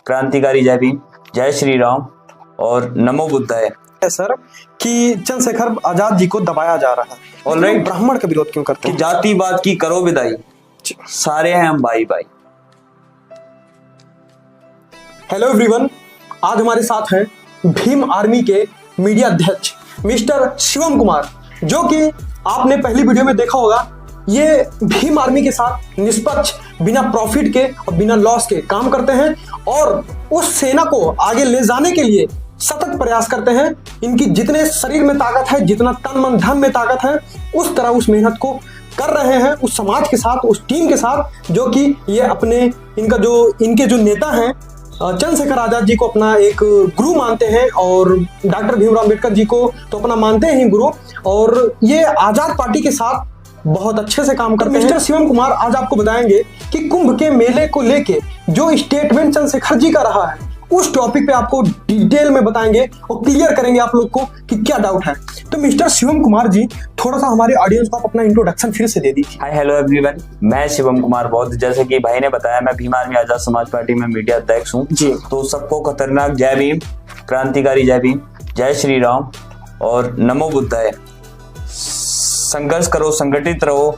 क्रांतिकारी जय भीम, जय श्री राम और नमो बुद्धाय। सर कि चंद्रशेखर आजाद जी को दबाया जा रहा है, ऑलराइट, ब्राह्मण का विरोध क्यों करते हैं? जातिवाद की करो विदाई, सारे हैं हम भाई भाई। हेलो एवरीवन, आज हमारे साथ हैं भीम आर्मी के मीडिया अध्यक्ष मिस्टर शिवम कुमार, जो कि आपने पहली वीडियो में देखा होगा। ये भीम आर्मी के साथ निष्पक्ष, बिना प्रॉफिट के और बिना लॉस के काम करते हैं और उस सेना को आगे ले जाने के लिए सतत प्रयास करते हैं। इनकी जितने शरीर में ताकत है, जितना तन मन धन में ताकत है, उस तरह उस मेहनत को कर रहे हैं उस समाज के साथ, उस टीम के साथ, जो कि ये अपने इनके जो नेता हैं चंद्रशेखर आजाद जी को अपना एक गुरु मानते हैं और डॉक्टर भीमराव अम्बेडकर जी को तो अपना मानते हैं गुरु, और ये आजाद पार्टी के साथ बहुत अच्छे से काम करते हैं। मिस्टर शिवम कुमार आज आपको बताएंगे कि कुंभ के मेले को लेके जो स्टेटमेंट चंद्रशेखर जी का रहा है, उस टॉपिक पे आपको डिटेल में बताएंगे और क्लियर करेंगे आप लोग को कि क्या डाउट है। तो मिस्टर शिवम कुमार जी, थोड़ा सा हमारे ऑडियंस को आप अपना इंट्रोडक्शन फिर से दे दीजिए। हाय हेलो एवरीवन, मैं शिवम कुमार बौद्ध। जैसे कि भाई ने बताया, मैं भीम आर्मी आजाद समाज पार्टी में मीडिया अध्यक्ष हूँ जी। तो सबको खतरनाक जय भीम, क्रांतिकारी जय भीम, जय श्री राम और नमो बुद्धाय। संघर्ष करो, संगठित रहो,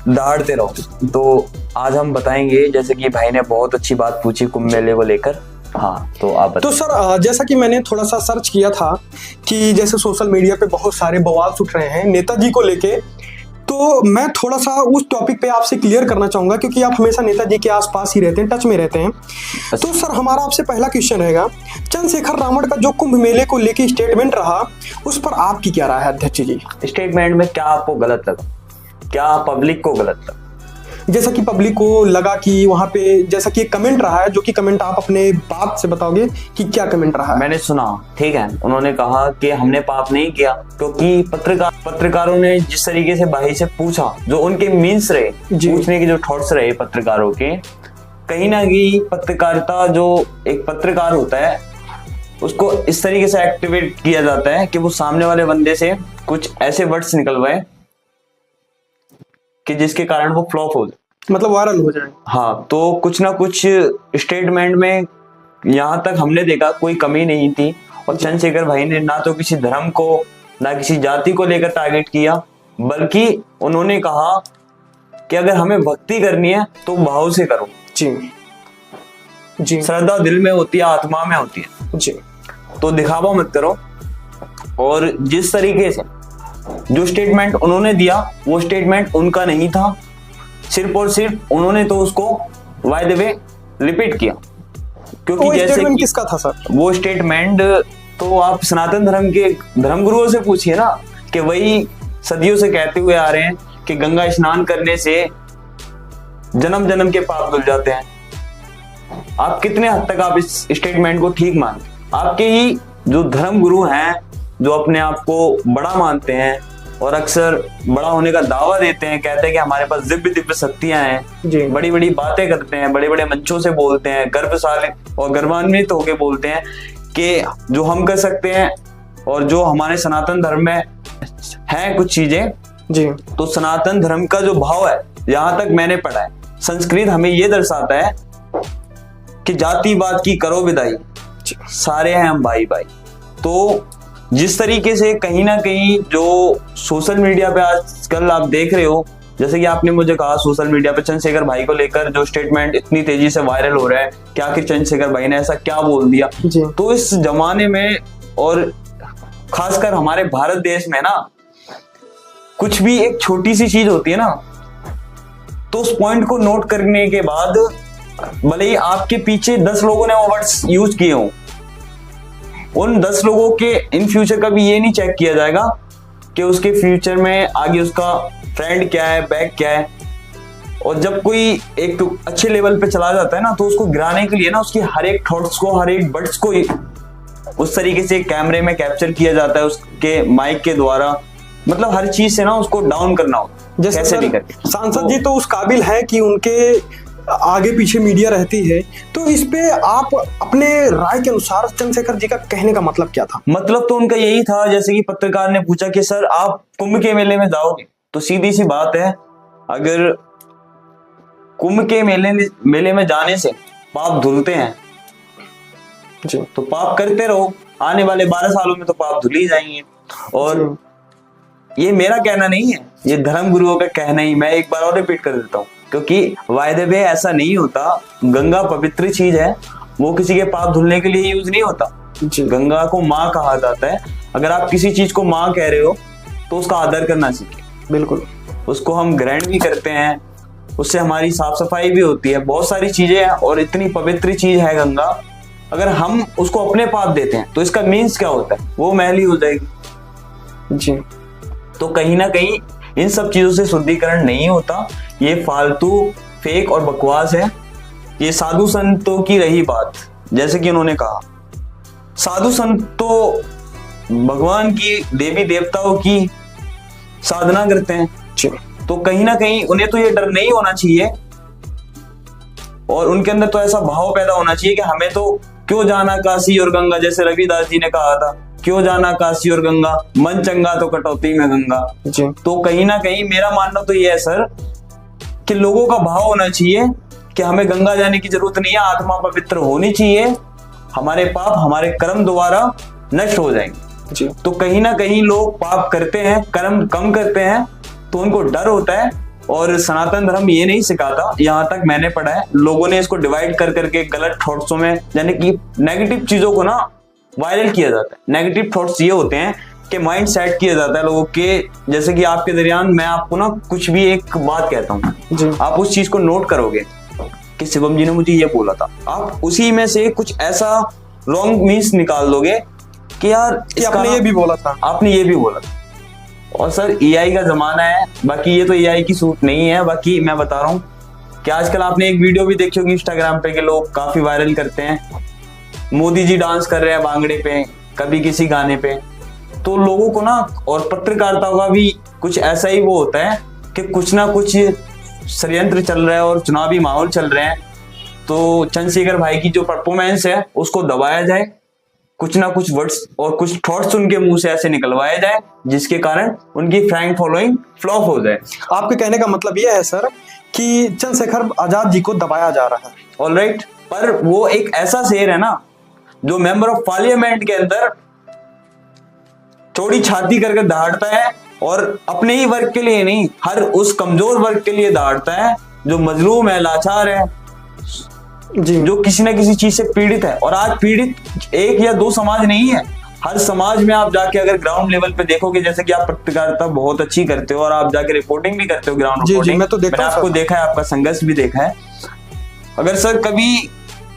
दहाड़ते रहो। तो आज हम बताएंगे, जैसे कि भाई ने बहुत अच्छी बात पूछी कुंभ मेले को लेकर। हाँ, तो आप तो सर, जैसा कि मैंने थोड़ा सा सर्च किया था कि जैसे सोशल मीडिया पे बहुत सारे बवाल उठ रहे हैं नेताजी को लेके, तो मैं थोड़ा सा उस टॉपिक पे आपसे क्लियर करना चाहूंगा, क्योंकि आप हमेशा नेताजी के आसपास ही रहते हैं, टच में रहते हैं। तो सर, हमारा आपसे पहला क्वेश्चन रहेगा, चंद्रशेखर रावण का जो कुंभ मेले को लेके स्टेटमेंट रहा, उस पर आपकी क्या राय है अध्यक्ष जी? स्टेटमेंट में क्या आपको गलत लगा? क्या पब्लिक को गलत लगा? जैसा कि पब्लिक को लगा कि वहां पे जैसा कि एक कमेंट रहा है, जो कि कमेंट आप अपने बात से बताओगे कि क्या कमेंट रहा है? मैंने सुना, ठीक है, उन्होंने कहा कि हमने पाप नहीं किया, क्योंकि पत्रकारों ने जिस तरीके से भाई से पूछा, जो उनके मीन्स रहे, पूछने के जो थॉट्स रहे पत्रकारों के, कहीं ना कहीं पत्रकारिता, जो एक पत्रकार होता है, उसको इस तरीके से एक्टिवेट किया जाता है कि वो सामने वाले बंदे से कुछ ऐसे वर्ड्स निकलवाए कि जिसके कारण वो फ्लॉप हो जाए, मतलब वायरल हो जाए। हाँ, तो कुछ ना कुछ स्टेटमेंट में यहाँ तक हमने देखा कोई कमी नहीं थी। और चंद्रशेखर भाई ने ना तो किसी धर्म को, ना किसी जाति को लेकर टारगेट किया, बल्कि उन्होंने कहा कि अगर हमें भक्ति करनी है तो भाव से करो जी जी। श्रद्धा दिल में होती है, आत्मा में होती है जी। तो दिखावा मत करो। और जिस तरीके से जो स्टेटमेंट उन्होंने दिया, वो स्टेटमेंट उनका नहीं था, सिर्फ और सिर्फ उन्होंने तो उसको बाय द वे रिपीट किया। क्योंकि जैसे कि किसका था सर वो स्टेटमेंट, तो आप सनातन धर्म के धर्मगुरुओं से पूछिए ना, कि वही सदियों से कहते हुए आ रहे हैं कि गंगा स्नान करने से जन्म जन्म के पाप धुल जाते हैं। आप कितने हद तक आप इस स्टेटमेंट को ठीक मानते? आपके ही जो धर्मगुरु हैं, जो अपने आप को बड़ा मानते हैं और अक्सर बड़ा होने का दावा देते हैं, कहते हैं कि हमारे पास दिव्य दिव्य शक्तियां हैं, बड़ी बड़ी बातें करते हैं, बड़े बड़े मंचों से बोलते हैं, गर्वशाली और गर्वान्वित होकर बोलते हैं कि जो हम कर सकते हैं और जो हमारे सनातन धर्म में है कुछ चीजें जी। तो सनातन धर्म का जो भाव है, यहाँ तक मैंने पढ़ा है, संस्कृत हमें ये दर्शाता है कि जातिवाद की करो विदाई, सारे हैं हम भाई भाई। तो जिस तरीके से कहीं ना कहीं जो सोशल मीडिया पे आजकल आप देख रहे हो, जैसे कि आपने मुझे कहा सोशल मीडिया पे चंद्रशेखर भाई को लेकर जो स्टेटमेंट इतनी तेजी से वायरल हो रहा है, क्या आखिर चंद्रशेखर भाई ने ऐसा क्या बोल दिया? तो इस जमाने में और खासकर हमारे भारत देश में ना, कुछ भी एक छोटी सी चीज होती है ना, तो उस पॉइंट को नोट करने के बाद भले ही आपके पीछे 10 लोगों ने वो वर्ड्स यूज किए हों, उन 10 लोगों के इन फ्यूचर कभी ये नहीं चेक किया जाएगा कि उसके फ्यूचर में आगे उसका फ्रेंड क्या है, बैक क्या है। और जब कोई एक अच्छे लेवल पे चला जाता है ना, तो उसको गिराने के लिए ना, उसकी हर एक थॉट्स को, हर एक वर्ड्स को उस तरीके से कैमरे में कैप्चर किया जाता है, उसके माइक के द्वारा, मतलब हर चीज से ना उसको डाउन करना हो, जैसे भी करके। सांसद जी तो उस काबिल है कि उनके आगे पीछे मीडिया रहती है, तो इस पे आप अपने राय के अनुसार चंद्रशेखर जी का कहने का मतलब क्या था? मतलब तो उनका यही था, जैसे कि पत्रकार ने पूछा कि सर आप कुंभ के मेले में जाओगे, तो सीधी सी बात है, अगर कुंभ के मेले में जाने से पाप धुलते हैं, जी तो पाप करते रहो, आने वाले 12 सालों में तो पाप धुल ही जाएंगे। और ये मेरा कहना नहीं है, ये धर्म गुरुओं का कहना ही, मैं एक बार और रिपीट कर देता हूँ, क्योंकि वायदे में ऐसा नहीं होता। गंगा पवित्र चीज है, वो किसी के पाप धुलने के लिए यूज नहीं होता। गंगा को माँ कहा जाता है। अगर आप किसी चीज को माँ कह रहे हो तो उसका आदर करना सीखें। बिल्कुल, उसको हम ग्रहण भी करते हैं, उससे हमारी साफ सफाई भी होती है, बहुत सारी चीजें हैं। और इतनी पवित्र चीज है गंगा, अगर हम उसको अपने पाप देते हैं तो इसका मीन्स क्या होता है, वो मैली हो जाएगी। जी तो कहीं ना कहीं इन सब चीजों से शुद्धिकरण नहीं होता, ये फालतू फेक और बकवास है। ये साधु संतों की रही बात, जैसे कि उन्होंने कहा, साधु संत तो भगवान की, देवी देवताओं की साधना करते हैं। तो कहीं ना कहीं उन्हें तो ये डर नहीं होना चाहिए, और उनके अंदर तो ऐसा भाव पैदा होना चाहिए कि हमें तो क्यों जाना काशी और गंगा, जैसे रविदास जी ने कहा था, क्यों जाना काशी और गंगा, मन चंगा तो कटौती में गंगा। तो कहीं ना कहीं मेरा मानना तो ये है सर, कि लोगों का भाव होना चाहिए कि हमें गंगा जाने की जरूरत नहीं है, आत्मा पवित्र होनी चाहिए, हमारे पाप हमारे कर्म द्वारा नष्ट हो जाएंगे। तो कहीं ना कहीं लोग पाप करते हैं, कर्म कम करते हैं, तो उनको डर होता है। और सनातन धर्म ये नहीं सिखाता, यहाँ तक मैंने पढ़ा है, लोगों ने इसको डिवाइड कर करके गलत थॉट्सों में, यानी कि नेगेटिव चीजों को ना वायरल किया जाता है। नेगेटिव थॉट्स ये होते हैं कि माइंड सेट किया जाता है लोगों के, जैसे कि आपके दरमियान मैं आपको ना कुछ भी एक बात कहता हूँ, आप उस चीज को नोट करोगे कि शिवम जी ने मुझे ये बोला था, आप उसी में से कुछ ऐसा रॉन्ग मीन्स निकाल दोगे कि यार कि आपने ये भी बोला था, आपने ये भी बोला था। और सर एआई का जमाना है, बाकी ये तो एआई की सूट नहीं है। बाकी मैं बता रहा हूँ कि आजकल आपने एक वीडियो भी देखी होगी इंस्टाग्राम पे कि लोग काफी वायरल करते हैं, मोदी जी डांस कर रहे हैं भांगड़े पे, कभी किसी गाने पे। तो लोगों को ना, और पत्रकारिता का भी कुछ ऐसा ही वो होता है कि कुछ ना कुछ षड्यंत्र चल रहा है और चुनावी माहौल चल रहे हैं, तो चंद्रशेखर भाई की जो परफॉर्मेंस है उसको दबाया जाए, कुछ ना कुछ वर्ड्स और कुछ थॉट्स उनके मुंह से ऐसे निकलवाए जाए जिसके कारण उनकी फैन फॉलोइंग फ्लॉप हो जाए। आपके कहने का मतलब यह है सर कि चंद्रशेखर आजाद जी को दबाया जा रहा है। ऑलराइट, पर वो एक ऐसा शेर है ना जो मेंबर ऑफ पार्लियामेंट के अंदर थोड़ी छाती करके दहाड़ता है, और अपने ही वर्ग के लिए नहीं, हर उस कमजोर वर्ग के लिए दहाड़ता है जो मजलूम है, लाचार है, जो किसी ना किसी चीज से पीड़ित है। और आज पीड़ित एक या दो समाज नहीं है, हर समाज में आप जाके अगर ग्राउंड लेवल पे देखोगे, जैसे कि आप पत्रकारिता बहुत अच्छी करते हो और आप जाके रिपोर्टिंग भी करते हो, ग्राउंड रिपोर्टिंग, मैंने आपको देखा है, आपका संघर्ष भी देखा है। अगर सर कभी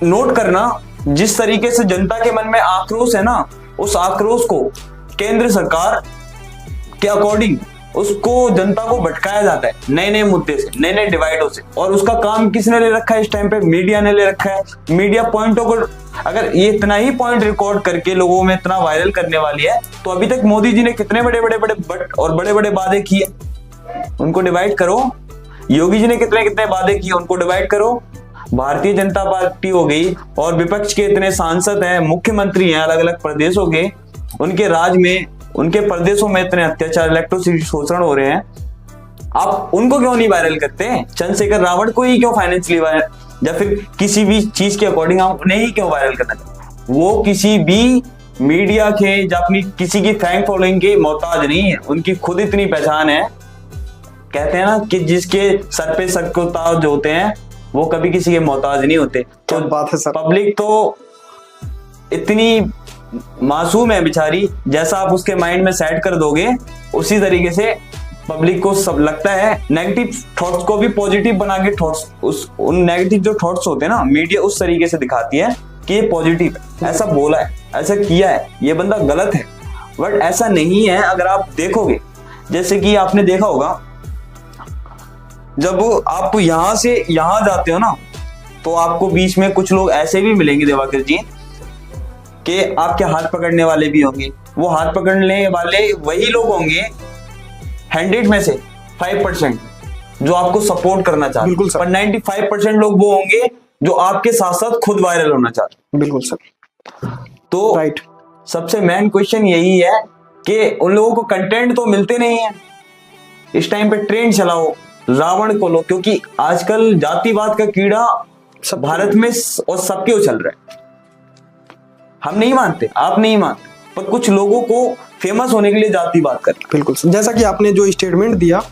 नोट करना, जिस तरीके से जनता के मन में आक्रोश है ना, उस आक्रोश को केंद्र सरकार के अकॉर्डिंग उसको जनता को भटकाया जाता है नए नए मुद्दे से, नए नए डिवाइडों से। और उसका काम किसने ले रखा है इस टाइम पे? मीडिया ने ले रखा है। मीडिया पॉइंटों को, अगर ये इतना ही पॉइंट रिकॉर्ड करके लोगों में इतना वायरल करने वाली है, तो अभी तक मोदी जी ने कितने बड़े बड़े वादे किए, उनको डिवाइड करो। योगी जी ने कितने कितने वादे किए, उनको डिवाइड करो। भारतीय जनता पार्टी हो गई और विपक्ष के इतने सांसद हैं, मुख्यमंत्री हैं अलग अलग प्रदेशों के, उनके राज में, उनके प्रदेशों में इतने अत्याचार, इलेक्ट्रोसिटी शोषण हो रहे हैं, आप उनको क्यों नहीं वायरल करते? चंद्रशेखर रावण को ही क्यों फाइनेंशियली वायरल, या फिर किसी भी चीज के अकॉर्डिंग आप उन्हें ही क्यों वायरल करना चाहते? वो किसी भी मीडिया के या अपनी किसी की फैन फॉलोइंग के मोहताज नहीं है, उनकी खुद इतनी पहचान है। कहते हैं ना कि जिसके सर पे सर को ताज होते हैं वो कभी किसी के मोहताज नहीं होते। तो बात है सर, पब्लिक तो इतनी मासूम है बेचारी, जैसा आप उसके माइंड में सेट कर दोगे उसी तरीके से पब्लिक को सब लगता है। नेगेटिव थॉट्स को भी पॉजिटिव बना के थॉट्स, उन नेगेटिव जो थॉट्स होते हैं ना, मीडिया उस तरीके से दिखाती है कि ये पॉजिटिव है, ऐसा बोला है, ऐसा किया है, ये बंदा गलत है, बट ऐसा नहीं है। अगर आप देखोगे, जैसे कि आपने देखा होगा, जब आप यहां से यहां जाते हो ना, तो आपको बीच में कुछ लोग ऐसे भी मिलेंगे दिवाकर जी कि आपके हाथ पकड़ने वाले भी होंगे। वो हाथ पकड़ने वाले वही लोग होंगे 100 में से 5% जो आपको सपोर्ट करना चाहते हैं, पर 95% लोग वो होंगे जो आपके साथ साथ खुद वायरल होना चाहते हैं। बिल्कुल सर। तो राइट, सबसे मेन क्वेश्चन यही है कि उन लोगों को कंटेंट तो मिलते नहीं है। इस टाइम पे ट्रेंड चलाओ, रावण को लो, क्योंकि आजकल जातिवाद का कीड़ा भारत में और सबके चल रहा है। हम नहीं मानते, आप नहीं मानते, पर कुछ लोगों को फेमस होने के लिए जाति बात करते हैं। बिल्कुल सर, जैसा कि आपने जो स्टेटमेंट दिया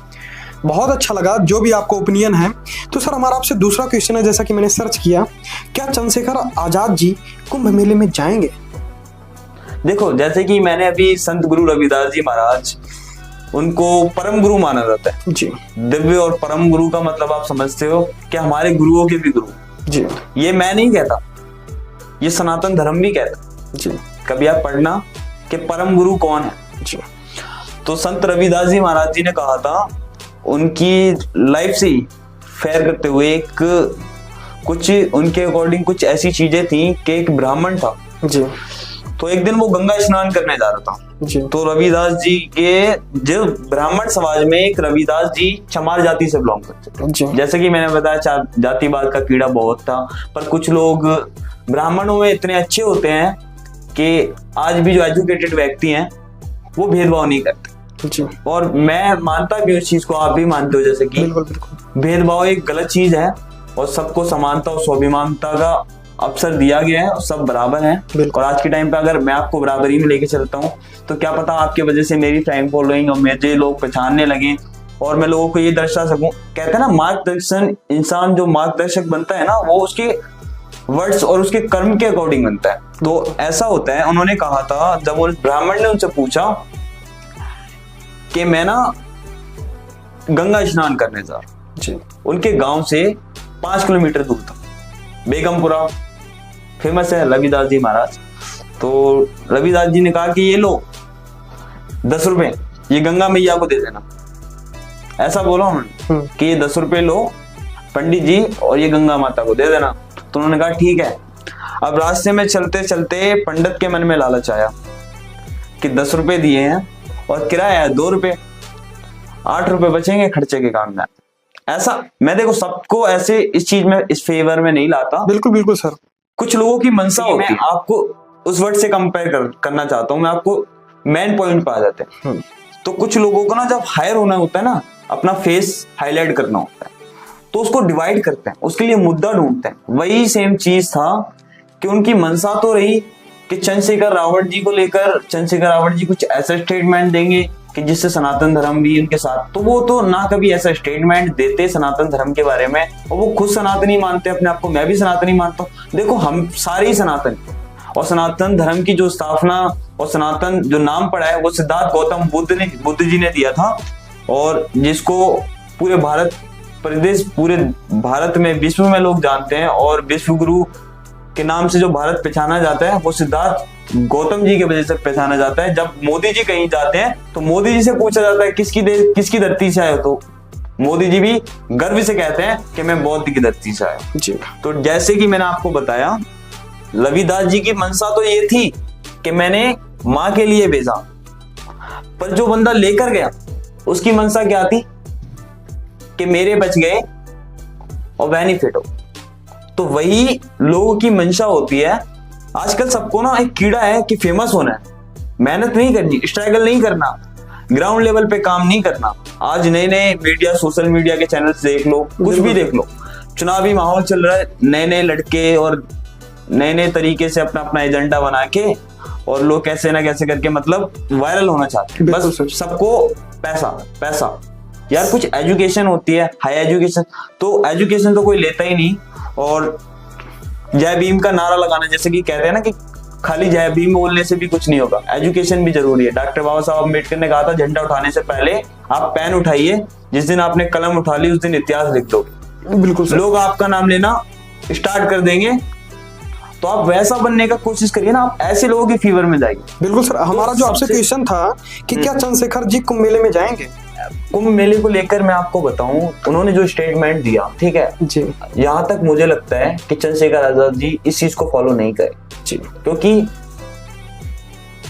बहुत अच्छा लगा, जो भी आपका ओपिनियन है। तो सर हमारा आपसे दूसरा क्वेश्चन है, जैसा कि मैंने सर्च किया, क्या चंद्रशेखर आजाद जी कुंभ मेले में जाएंगे? देखो, जैसे कि मैंने अभी संत गुरु रविदास जी महाराज, उनको परम गुरु माना जाता है जी। दिव्य और परम गुरु का मतलब आप समझते हो कि हमारे गुरुओं के भी गुरु जी। ये मैं नहीं कहता, ये सनातन धर्म भी कहता जी। कभी आप पढ़ना कि परम गुरु कौन है। जी। तो संत रविदास जी महाराज जी ने कहा था, उनकी लाइफ से ही फेयर करते हुए, एक कुछ उनके अकॉर्डिंग कुछ ऐसी चीजें थी कि एक ब्राह्मण था जी। तो एक दिन वो गंगा स्नान करने जा रहा था। जी। तो रविदास जी के जो ब्राह्मण समाज में एक रविदास जी चमार जाति से बिलोंग करते थे। जी। जैसे कि मैंने बताया, जातिवाद का कीड़ा बहुत था, पर कुछ लोग ब्राह्मणों में इतने अच्छे होते हैं कि आज भी जो एजुकेटेड व्यक्ति हैं वो भेदभाव नहीं करते। जी। और मैं मानता भी उस चीज को, आप भी मानते हो, जैसे कि बिल्कुल बिल्कुल भेदभाव एक गलत चीज है और सबको समानता और स्वाभिमानता का अवसर दिया गया है और सब बराबर हैं। और आज के टाइम पे अगर मैं आपको बराबरी में लेके चलता हूँ तो क्या पता आपकी वजह से मेरी फैन फॉलोइंग और मुझे लोग पहचानने लगे और मैं लोगों को ये दर्शा सकूं। कहते हैं ना, मार्गदर्शन, इंसान जो मार्गदर्शक बनता है ना, वो उसके वर्ड्स और उसके कर्म के अकॉर्डिंग बनता है। तो ऐसा होता है। उन्होंने कहा था, जब उस ब्राह्मण ने उनसे पूछा कि मैं ना गंगा स्नान करने जा रहा हूं। जी। उनके गांव से 5 किलोमीटर दूर था बेगमपुरा, फेमस है रविदास जी महाराज। तो रविदास जी ने कहा कि ये लो 10 रुपए, ये गंगा मैया को दे देना। ऐसा बोला उन्होंने कि ये 10 रुपए लो पंडित जी और ये गंगा माता को दे देना। तो उन्होंने कहा ठीक है। अब रास्ते में चलते चलते पंडित के मन में लालच आया कि 10 रुपए दिए हैं और किराया है 2 रुपए, 8 रुपए बचेंगे खर्चे के काम में। ऐसा मैं देखो सबको ऐसे इस चीज में, इस फेवर में नहीं लाता। बिल्कुल बिल्कुल सर, कुछ लोगों की मनसा होती है। आपको उस वर्ड से कंपेयर करना चाहता हूं मैं, आपको मेन पॉइंट पे आ जाते हैं। तो कुछ लोगों को ना जब हायर होना होता है ना, अपना फेस हाईलाइट करना होता है, तो उसको डिवाइड करते हैं, उसके लिए मुद्दा ढूंढते हैं। वही सेम चीज था कि उनकी मनसा तो रही कि चंद्रशेखर रावत जी को लेकर चंद्रशेखर रावत जी कुछ ऐसा स्टेटमेंट देंगे कि जिससे सनातन धर्म भी उनके साथ, तो वो तो ना कभी ऐसा स्टेटमेंट देते सनातन धर्म के बारे में, और वो खुद सनातनी मानते अपने आप को। मैं भी सनातनी मानता हूँ। देखो, हम सारे ही सनातन, और सनातन धर्म की जो स्थापना और सनातन जो नाम पड़ा है वो सिद्धार्थ गौतम बुद्ध जी ने दिया था, और जिसको पूरे भारत प्रदेश, पूरे भारत में, विश्व में लोग जानते हैं, और विश्व गुरु के नाम से जो भारत पहचाना जाता है वो सिद्धार्थ गौतम जी की वजह से पहचाना जाता है। जब मोदी जी कहीं जाते हैं तो मोदी जी से पूछा जाता है किसकी धरती से आए हो, तो मोदी जी भी गर्व से कहते हैं कि मैं बौद्ध की धरती से आया जी। तो जैसे कि मैंने आपको बताया, रविदास जी की मनसा तो ये थी कि मैंने माँ के लिए भेजा, पर जो बंदा लेकर गया उसकी मनसा क्या थी कि मेरे बच गए और बेनिफिट हो। तो वही लोगों की मंशा होती है। आजकल सबको ना एक कीड़ा है कि फेमस होना है, मेहनत नहीं करनी, स्ट्रगल नहीं करना, ग्राउंड लेवल पे काम नहीं करना। आज नए नए मीडिया, सोशल मीडिया के चैनल्स देख लो, कुछ भी देख लो, चुनावी माहौल चल रहा है, नए नए लड़के और नए नए तरीके से अपना अपना एजेंडा बना के, और लोग कैसे ना कैसे करके मतलब वायरल होना चाहते हैं। बस सबको पैसा पैसा। यार कुछ एजुकेशन होती है, हाई एजुकेशन, तो एजुकेशन तो कोई लेता ही नहीं। और जय भीम का नारा लगाना, जैसे कि कहते हैं ना कि खाली जय भीम बोलने से भी कुछ नहीं होगा, एजुकेशन भी जरूरी है। डॉक्टर बाबा साहब अम्बेडकर ने कहा था, झंडा उठाने से पहले आप पेन उठाइए, जिस दिन आपने कलम उठा ली उस दिन इतिहास लिख दो। बिल्कुल सर। लोग आपका नाम लेना स्टार्ट कर देंगे, तो आप वैसा बनने का कोशिश करिए ना, आप ऐसे लोगों की फीवर में जाइए। बिल्कुल सर, हमारा जो आपसे क्वेश्चन था कि क्या चंद्रशेखर जी कुंभ मेले में जाएंगे? कुंभ मेले को लेकर मैं आपको बताऊं, उन्होंने जो स्टेटमेंट दिया, ठीक है जी, यहाँ तक मुझे लगता है कि चंद्रशेखर आजाद जी इस चीज को फॉलो नहीं करे जी। क्योंकि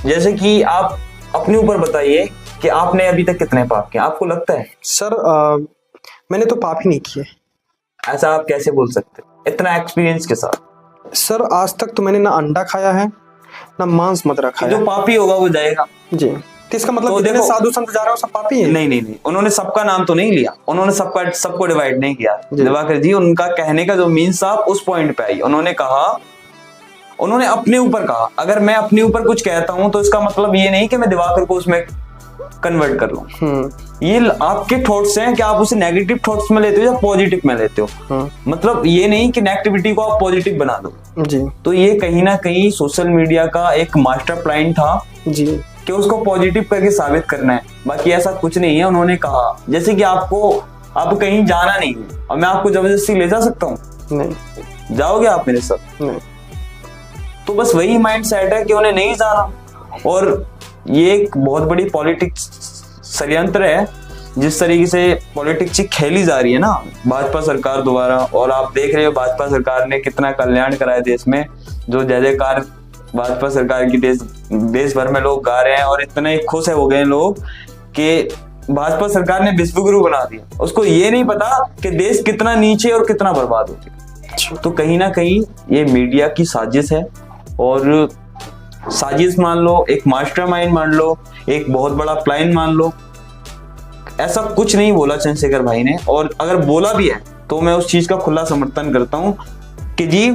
जैसे कि आप अपने ऊपर बताइए कि आपने अभी तक कितने पाप किए, आपको लगता है? सर मैंने तो पाप ही नहीं किए। ऐसा आप कैसे बोल सकते इतना एक्सपीरियंस के साथ? सर आज तक तो मैंने ना अंडा खाया है ना मांस मदिरा खाया। जो पापी होगा वो जाएगा जी। तो इसका मतलब तो जितने साधु संत जा रहे हो सब पापी हैं? नहीं, उन्होंने सबका नाम तो नहीं लिया, उन्होंने सबको डिवाइड नहीं किया। दिवाकर जी, उनका कहने का जो मीन्स था उस पॉइंट पे आई। उन्होंने कहा उन्होंने अपने ऊपर कहा। अगर मैं अपने ऊपर कुछ कहता हूं तो इसका मतलब ये नहीं कि मैं दिवाकर को उसमें कन्वर्ट कर लूं। ये आपके थॉट्स हैं कि आप उसे नेगेटिव थॉट्स में लेते हो या पॉजिटिव में लेते हो। मतलब ये नहीं कि नेगेटिविटी को आप पॉजिटिव बना दो जी। तो ये कहीं ना कहीं सोशल मीडिया का एक मास्टर प्लान था जी कि उसको पॉजिटिव करके साबित करना है। बाकी ऐसा कुछ नहीं है। उन्होंने कहा जैसे कि आपको कहीं जाना नहीं है और मैं आपको जबरदस्ती ले जा सकता हूँ? नहीं। जाओगे आप मेरे साथ? नहीं। तो बस वही माइंड सेट है कि उन्हें नहीं जाना। और ये एक बहुत बड़ी पॉलिटिक्स षड्यंत्र है जिस तरीके से पॉलिटिक्स खेली जा रही है ना भाजपा सरकार द्वारा। और आप देख रहे हो भाजपा सरकार ने कितना कल्याण कराया देश में, जो जय जयकार भाजपा सरकार की देश भर में लोग गा रहे हैं और इतने खुश हो गए लोग कि भाजपा सरकार ने विश्व गुरु बना दिया। उसको ये नहीं पता कि देश कितना नीचे और कितना बर्बाद हो गया। तो कहीं ना कहीं ये मीडिया की साजिश है। और साजिश मान लो, एक मास्टरमाइंड मान लो, एक बहुत बड़ा प्लान मान लो। ऐसा कुछ नहीं बोला चंद्रशेखर भाई ने, और अगर बोला भी है तो मैं उस चीज का खुला समर्थन करता हूं कि जी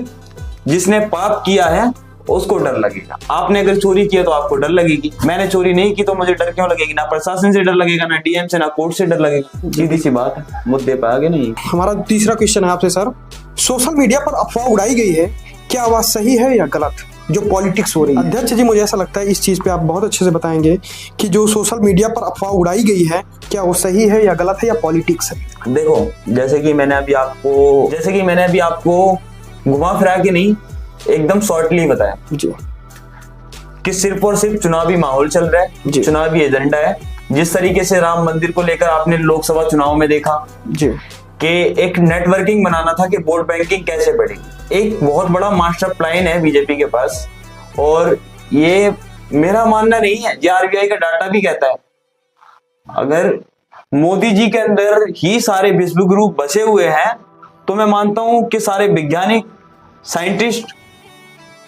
जिसने पाप किया है उसको डर लगेगा। आपने अगर चोरी किया तो आपको डर लगेगी, मैंने चोरी नहीं की तो मुझे डर क्यों लगेगी? ना प्रशासन से डर लगेगा, ना डीएम से, ना कोर्ट से डर लगेगा। सीधी सी बात है, मुद्दे पे आगे नहीं। हमारा तीसरा क्वेश्चन है आपसे सर, सोशल मीडिया पर अफवाह उड़ाई गई है, क्या वह सही है या गलत जो पॉलिटिक्स हो रही है? अध्यक्ष जी, मुझे ऐसा लगता है इस चीज पे आप बहुत अच्छे से बताएंगे कि जो सोशल मीडिया पर अफवाह उड़ाई गई है क्या वो सही है या गलत है या पॉलिटिक्स है? देखो, जैसे कि मैंने अभी आपको घुमा फिरा के नहीं एकदम शॉर्टली बताया जी कि सिर्फ और सिर्फ चुनावी माहौल चल रहा है, चुनावी एजेंडा है। जिस तरीके से राम मंदिर को लेकर आपने लोकसभा चुनाव में देखा जी कि एक नेटवर्किंग बनाना था कि वोट बैंकिंग कैसे बढ़ेगी। एक बहुत बड़ा मास्टर प्लान है बीजेपी के पास, और ये मेरा मानना नहीं है, ये आरबीआई का डाटा भी कहता है। अगर मोदी जी के अंदर ही सारे विश्व गुरु बसे हुए हैं तो मैं मानता हूं कि सारे वैज्ञानिक, साइंटिस्ट,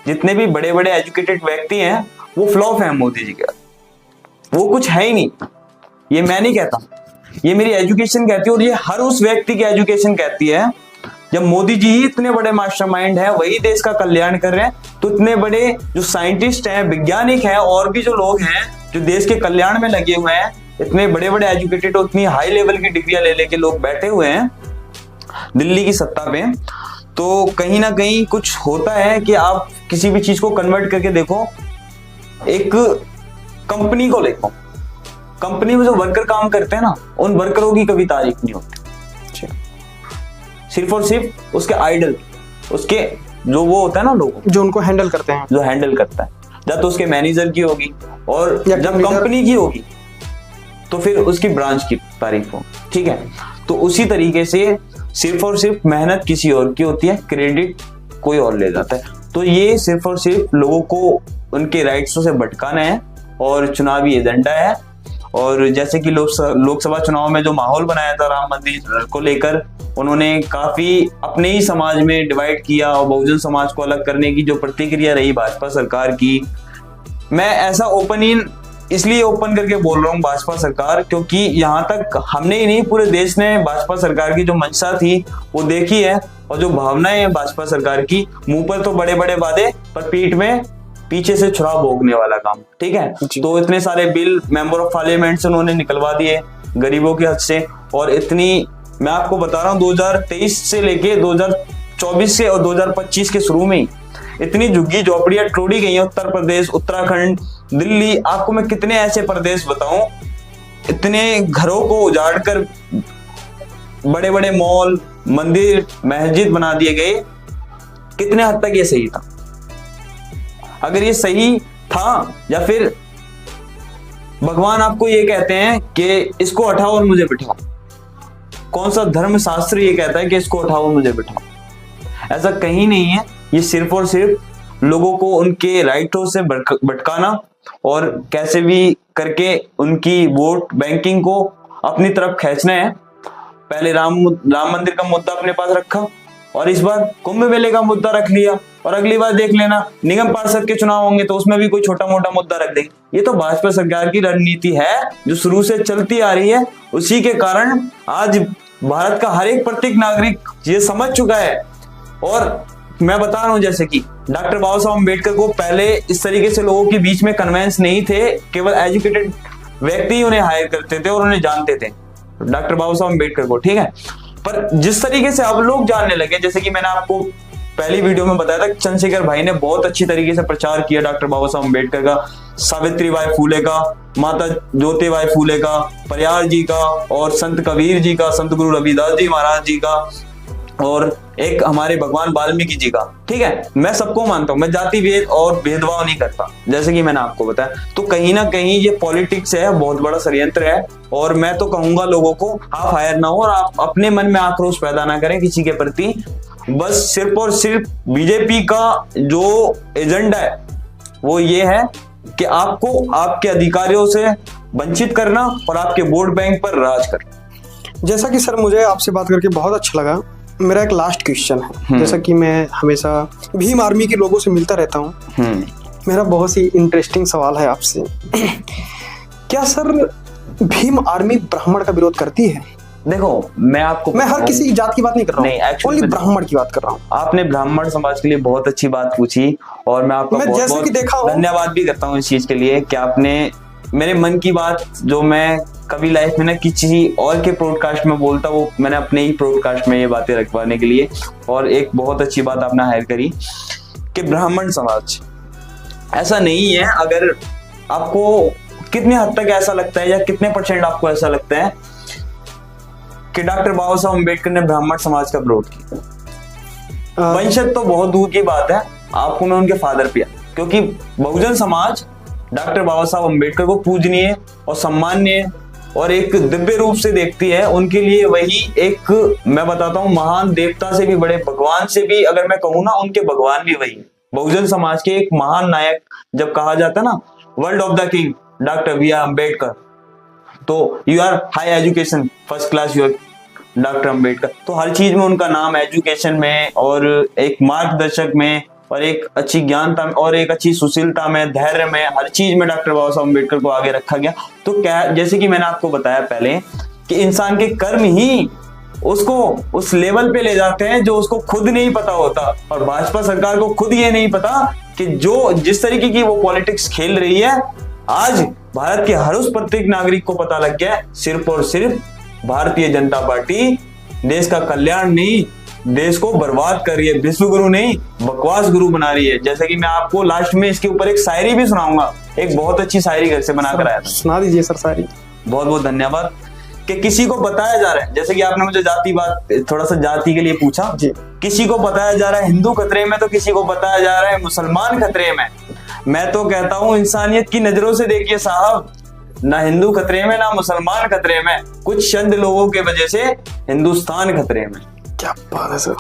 जितने भी बड़े बड़े एजुकेटेड व्यक्ति हैं वो फ्लॉप हैं मोदी जी का। वो कुछ है ही नहीं। ये मैं नहीं कहता, ये मेरी एजुकेशन कहती है, और ये हर उस व्यक्ति की एजुकेशन कहती है। जब मोदी जी ही इतने बड़े मास्टरमाइंड हैं, वही देश का कल्याण कर रहे हैं, तो इतने बड़े जो साइंटिस्ट हैं, वैज्ञानिक हैं, और भी जो लोग हैं जो देश के कल्याण में लगे हुए हैं, इतने बड़े बड़े एजुकेटेड और इतनी हाई लेवल की डिग्रियां ले लेके लोग बैठे हुए हैं दिल्ली की सत्ता पे, तो कहीं ना कहीं कुछ होता है कि आप किसी भी चीज को कन्वर्ट करके देखो। एक कंपनी को देखो, कंपनी में जो वर्कर काम करते हैं ना, उन वर्करों की कभी तारीफ नहीं होती। सिर्फ और सिर्फ उसके आइडल, उसके जो वो होता है ना, लोग जो उनको हैंडल करते हैं, जो हैंडल करता है, जब तो उसके मैनेजर की होगी, और जब कंपनी की होगी तो फिर उसकी ब्रांच की तारीफ हो। ठीक है, तो उसी तरीके से सिर्फ और सिर्फ मेहनत किसी और की होती है, क्रेडिट कोई और ले जाता है। तो ये सिर्फ और सिर्फ लोगों को उनके राइट्सों से भटकाना है और चुनावी एजेंडा है। और जैसे कि लोकसभा चुनाव में जो माहौल बनाया था राम मंदिर को लेकर, उन्होंने काफी अपने ही समाज में डिवाइड किया, और बहुजन समाज को अलग करने की जो प्रतिक्रिया रही भाजपा सरकार की, मैं ऐसा इसलिए ओपन करके बोल रहा हूँ भाजपा सरकार, क्योंकि यहाँ तक हमने ही नहीं, पूरे देश ने भाजपा सरकार की जो मंशा थी वो देखी है, और जो भावनाएं हैं भाजपा सरकार की, मुंह पर तो बड़े बड़े वादे पर पीठ में पीछे से छुरा भोगने वाला काम। ठीक है, तो इतने सारे बिल मेंबर ऑफ पार्लियामेंट से उन्होंने निकलवा दिए गरीबों के हक से, और इतनी, मैं आपको बता रहा हूँ 2023 से लेके 2024 से और 2025 के शुरू में ही इतनी झुग्गी झोपड़ियां तोड़ी गई हैं। उत्तर प्रदेश, उत्तराखंड, दिल्ली, आपको मैं कितने ऐसे प्रदेश बताऊं, इतने घरों को उजाड़ कर बड़े बड़े मॉल, मंदिर, मस्जिद बना दिए गए। कितने हद तक ये सही था? अगर ये सही था, या फिर भगवान आपको ये कहते हैं कि इसको हटाओ और मुझे बिठाओ, कौन सा धर्म शास्त्र ये कहता है कि इसको हटाओ और मुझे बिठाओ? ऐसा कहीं नहीं है। ये सिर्फ और सिर्फ लोगों को उनके राइटों से भटकाना और कैसे भी करके उनकी वोट बैंकिंग को अपनी तरफ खींचना है। पहले राम मंदिर का मुद्दा अपने पास रखा, और इस बार कुंभ मेले का मुद्दा रख लिया, और अगली बार देख लेना निगम पार्षद के चुनाव होंगे तो उसमें भी कोई छोटा मोटा मुद्दा रख देंगे। ये तो भाजपा सरकार की रणनीति है जो शुरू से चलती आ रही है। उसी के कारण आज भारत का हर एक प्रत्येक नागरिक ये समझ चुका है, और मैं बता रहा हूं जैसे कि डॉक्टर बाबा साहब अम्बेडकर को पहले इस तरीके से लोगों के बीच में कन्वेंस नहीं थे, केवल एजुकेटेड व्यक्ति ही उन्हें हायर करते थे और उन्हें जानते थे, डॉक्टर बाबा साहब अम्बेडकर को, ठीक है। पर जिस तरीके से अब लोग जानने लगे, जैसे कि मैंने आपको पहली वीडियो में बताया था, चंद्रशेखर भाई ने बहुत अच्छी तरीके से प्रचार किया डॉक्टर बाबा साहब अम्बेडकर का, सावित्रीबाई फूले का, माता ज्योतिबाई फूले का, परियार जी का, और संत कबीर जी का, संत गुरु रविदास जी महाराज जी का, और एक हमारे भगवान वाल्मीकि जी का, ठीक है। मैं सबको मानता हूं, मैं जाति भेद और भेदभाव नहीं करता, जैसे कि मैंने आपको बताया। तो कहीं ना कहीं ये पॉलिटिक्स है, बहुत बड़ा षड्यंत्र है, और मैं तो कहूंगा लोगों को आप हायर ना हो और आप अपने मन में आक्रोश पैदा ना करें किसी के प्रति। बस सिर्फ और सिर्फ बीजेपी का जो एजेंडा है वो ये है कि आपको आपके अधिकारियों से वंचित करना और आपके वोट बैंक पर राज करना। जैसा कि सर मुझे आपसे बात करके बहुत अच्छा लगा। मेरा एक लास्ट क्वेश्चन है, जैसा कि मैं हमेशा भीम आर्मी के लोगों से मिलता रहता हूँ, मेरा बहुत ही इंटरेस्टिंग सवाल है आपसे। क्या सर भीम आर्मी ब्राह्मण का विरोध करती है? देखो मैं हर किसी जात की बात नहीं कर रहा हूँ, ओनली ब्राह्मण की बात कर रहा हूँ। आपने ब्राह्मण समाज के लिए बहुत अच्छी बात पूछी और मैं आपका बहुत धन्यवाद भी करता हूँ इस चीज के लिए कि आपने मेरे मन की बात, जो मैं कभी लाइफ में ना किसी और के प्रोडकास्ट में बोलता, वो मैंने अपने ही प्रोडकास्ट में ये बातें रखवाने के लिए, और एक बहुत अच्छी बात आपने हायर करी कि ब्राह्मण समाज ऐसा नहीं है। अगर आपको कितने हद तक ऐसा लगता है या कितने % आपको ऐसा लगता है कि डॉक्टर बाबा साहब अम्बेडकर ने ब्राह्मण समाज का विरोध किया? वंशज तो बहुत दूर की बात है, आपको मैं उनके फादर पे, क्योंकि बहुजन समाज डॉक्टर बाबा साहब अम्बेडकर को पूजनीय और सम्माननीय और एक दिव्य रूप से देखती है। उनके लिए वही एक, मैं बताता हूँ, महान देवता से भी बड़े, भगवान से भी अगर मैं कहूँ ना, उनके भगवान भी वही। बहुजन समाज के एक महान नायक जब कहा जाता ना, world of the king doctor B R Ambedkar, तो you are high education first class, you are doctor Ambedkar. तो हर चीज में उनका नाम, एजुकेशन में और एक मार्गदर्शक में और एक अच्छी ज्ञानता में और एक अच्छी सुशीलता में, धैर्य में, हर चीज में डॉक्टर बाबा साहब अम्बेडकर को आगे रखा गया। तो क्या, जैसे कि मैंने आपको बताया पहले कि इंसान के कर्म ही उसको उस लेवल पे ले जाते हैं जो उसको खुद नहीं पता होता, और भाजपा सरकार को खुद ये नहीं पता कि जो जिस तरीके की वो पॉलिटिक्स खेल रही है, आज भारत के हर उस प्रत्येक नागरिक को पता लग गया, सिर्फ और सिर्फ भारतीय जनता पार्टी देश का कल्याण नहीं, देश को बर्बाद कर रही है, विश्व गुरु नहीं बकवास गुरु बना रही है। जैसे कि मैं आपको लास्ट में इसके ऊपर एक शायरी भी सुनाऊंगा, एक बहुत अच्छी शायरी घर से बनाकर आया था। सुना दीजिए सर शायरी। बहुत बहुत धन्यवाद। कि किसी को बताया जा रहा है, जैसे कि आपने मुझे जाति बात, थोड़ा सा जाति के लिए पूछा जी, किसी को बताया जा रहा है हिंदू खतरे में, तो किसी को बताया जा रहा है मुसलमान खतरे में। मैं तो कहता हूँ इंसानियत की नजरों से देखिए साहब, ना हिंदू खतरे में ना मुसलमान खतरे में, कुछ चंद लोगों के वजह से हिंदुस्तान खतरे में। क्या बात है सर।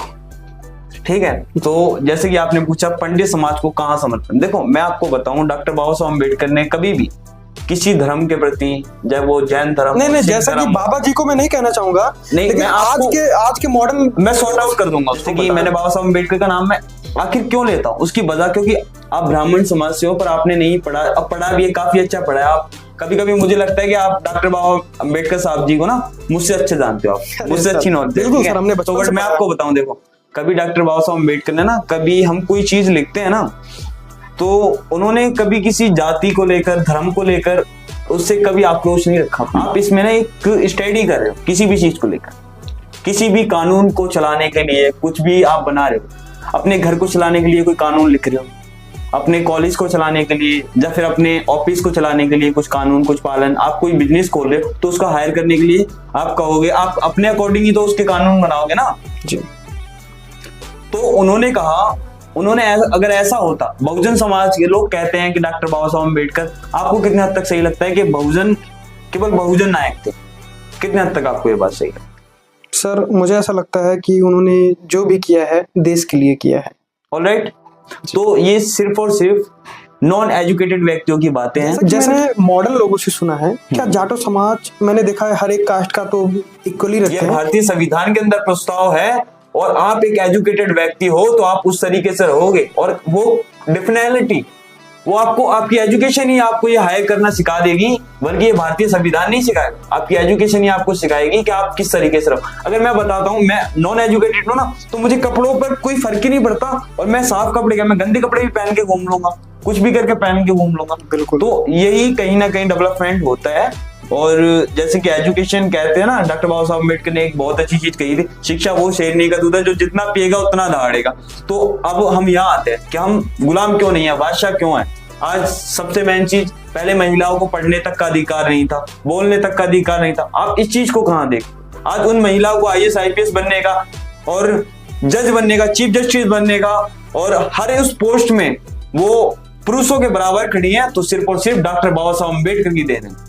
ठीक है, तो जैसे कि आपने पूछा पंडित समाज को कहाँ समर्पण, देखो मैं आपको बताऊं, डॉक्टर बाबा साहब अम्बेडकर ने कभी भी किसी धर्म के प्रति, जब वो जैन धर्म, नहीं, जैसा कि बाबा जी को मैं नहीं कहना चाहूंगा, नहीं, मैं आज के मॉडर्न मैं सॉर्ट आउट कर दूंगा उससे कि मैंने बाबा साहब अम्बेडकर का नाम मैं आखिर क्यों लेता हूँ, उसकी वजह क्योंकि आप ब्राह्मण समाज से हो, पर आपने नहीं पढ़ा, अब पढ़ा भी है, काफी अच्छा पढ़ा है आप। कभी कभी मुझे लगता है कि आप डॉक्टर बाबा अम्बेडकर साहब जी को ना मुझसे अच्छे जानते हो, आप मुझसे अच्छी नॉलेज है। तो बट मैं आपको बताऊं, देखो कभी डॉक्टर बाबा साहब अम्बेडकर ने ना, कभी हम कोई चीज लिखते हैं ना, तो उन्होंने कभी किसी जाति को लेकर, धर्म को लेकर उससे कभी आक्रोश नहीं रखा। आप इसमें ना एक स्टडी कर रहे हो किसी भी चीज को लेकर, किसी भी कानून को चलाने के लिए कुछ भी आप बना रहे हो, अपने घर को चलाने के लिए कोई कानून लिख रहे हो, अपने कॉलेज को चलाने के लिए या फिर अपने ऑफिस को चलाने के लिए कुछ कानून, कुछ पालन, आप कोई बिजनेस खोल रहे हो तो उसका हायर करने के लिए आप कहोगे, आप अपने अकॉर्डिंग ही तो उसके कानून बनाओगे ना जी। तो उन्होंने कहा, उन्होंने अगर ऐसा होता, बहुजन समाज के लोग कहते हैं कि डॉक्टर बाबा साहब अम्बेडकर, आपको कितने हद तक सही लगता है कि बहुजन केवल बहुजन नायक थे? कितने हद तक आपको ये बात सही लगती है? सर मुझे ऐसा लगता है कि उन्होंने जो भी किया है देश के लिए किया है। ऑलराइट, तो ये सिर्फ और सिर्फ नॉन एजुकेटेड व्यक्तियों की बातें हैं। जैसे मैंने मॉडर्न लोगों से सुना है, क्या जाटो समाज, मैंने देखा है हर एक कास्ट का तो इक्वली रखते हैं। भारतीय संविधान के अंदर प्रस्ताव है, और आप एक एजुकेटेड व्यक्ति हो तो आप उस तरीके से रहोगे, और वो डेफिनेटली वो आपको आपकी एजुकेशन ही आपको ये हायर करना सिखा देगी, बल्कि ये भारतीय संविधान नहीं सिखाएगा। आपकी एजुकेशन ही आपको सिखाएगी कि आप किस तरीके से रहो। अगर मैं बताता हूँ, मैं नॉन एजुकेटेड हूँ ना, तो मुझे कपड़ों पर कोई फर्क ही नहीं पड़ता, और मैं साफ कपड़े क्या, मैं गंदे कपड़े भी पहन के घूम लूंगा, कुछ भी करके पहन के घूम लूंगा। बिल्कुल। तो यही कहीं ना कहीं डेवलपमेंट होता है। और जैसे कि एजुकेशन कहते हैं ना, डॉक्टर बाबा साहब अम्बेडकर ने एक बहुत अच्छी चीज कही थी, शिक्षा वो शेरनी का दूध है जो जितना पिएगा उतना दहाड़ेगा। तो अब हम यहाँ आते हैं कि हम गुलाम क्यों नहीं है, बादशाह क्यों है। आज सबसे मेन चीज, पहले महिलाओं को पढ़ने तक का अधिकार नहीं था, बोलने तक का अधिकार नहीं था। आप इस चीज को कहाँ देख, आज उन महिलाओं को IAS IPS बनने का और जज बनने का, चीफ जस्टिस बनने का, और हर उस पोस्ट में वो पुरुषों के बराबर खड़ी है, तो सिर्फ और सिर्फ डॉक्टर बाबा साहब अम्बेडकर की देन है।